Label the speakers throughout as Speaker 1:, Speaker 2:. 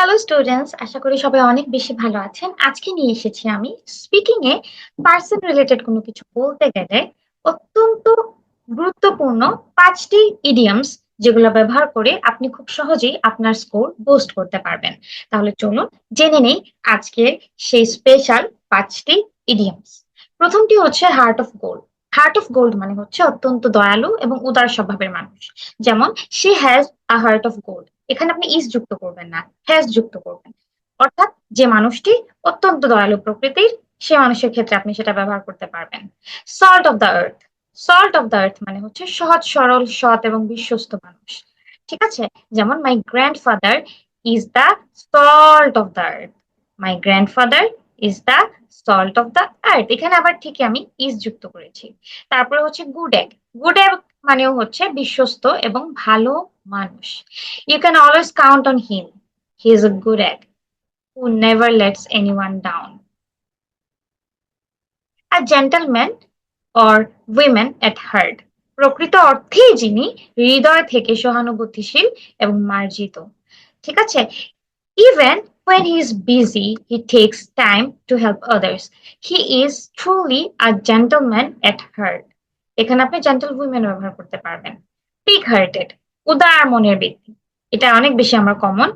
Speaker 1: Hello students, আশা করি সবাই অনেক বেশি ভালো আছেন। আজকে নিয়ে এসেছি আমি স্পিকিং এ পার্সন রিলেটেড কোনো কিছু বলতে গেলে অত্যন্ত গুরুত্বপূর্ণ 5টি ইডিয়মস যেগুলো ব্যবহার করে আপনি খুব সহজেই আপনার স্কোর বুস্ট করতে পারবেন। তাহলে চলুন জেনে নেই আজকের সেই স্পেশাল 5টি ইডিয়মস। প্রথমটি হচ্ছে heart of gold. Heart of gold মানে হচ্ছে অত্যন্ত দয়ালু এবং উদার স্বভাবের মানুষ। যেমন she has a heart of gold, এখানে আপনি ইজ যুক্ত করবেন না, হ্যাজ যুক্ত করবেন। অর্থাৎ যে মানুষটি অত্যন্ত দয়ালু প্রকৃতির, সে মানুষের ক্ষেত্রে আপনি সেটা ব্যবহার করতে পারবেন। Salt of the earth. Salt of the earth মানে হচ্ছে সহজ সরল সৎ এবং বিশ্বস্ত মানুষ। ঠিক আছে? যেমন my grandfather is the salt of the earth. My grandfather is the salt of the earth, এখানে আবার ঠিকই আমি ইজ যুক্ত করেছি। তারপরে হচ্ছে গুড এগ। গুড এগ মানেও হচ্ছে বিশ্বস্ত এবং ভালো মানুষ। You can always count on him. He is a good egg who never lets anyone down. A gentleman or women at heart. প্রকৃত অর্থেই যিনি হৃদয় থেকে সহানুভূতিশীল এবং মার্জিত। ঠিক আছে? Even when he is busy, he takes time to help others. He is truly a gentleman at heart. এখানে আপনি জেন্টল উইমেন ব্যবহার করতে পারবেন। বিগ হার্টেড, উদার মনের ব্যক্তি। এটা অনেক বেশি আমার common.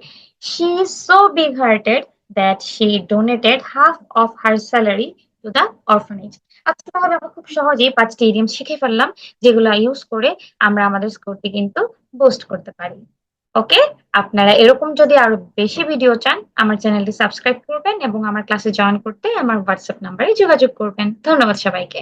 Speaker 1: She is so big hearted that she donated half of her salary to the orphanage. আচ্ছা, তাহলে আমরা খুব সহজেই 5টি ইডিয়ম শিখে ফেললাম, যেগুলো ইউজ করে আমরা আমাদের স্কোরটি কিন্তু বুস্ট করতে পারি। ওকে, আপনারা এরকম যদি আরো বেশি ভিডিও চান, আমার চ্যানেলটি সাবস্ক্রাইব করবেন এবং আমার ক্লাসে জয়েন করতে আমার হোয়াটসঅ্যাপ নাম্বারে যোগাযোগ করবেন। ধন্যবাদ সবাইকে।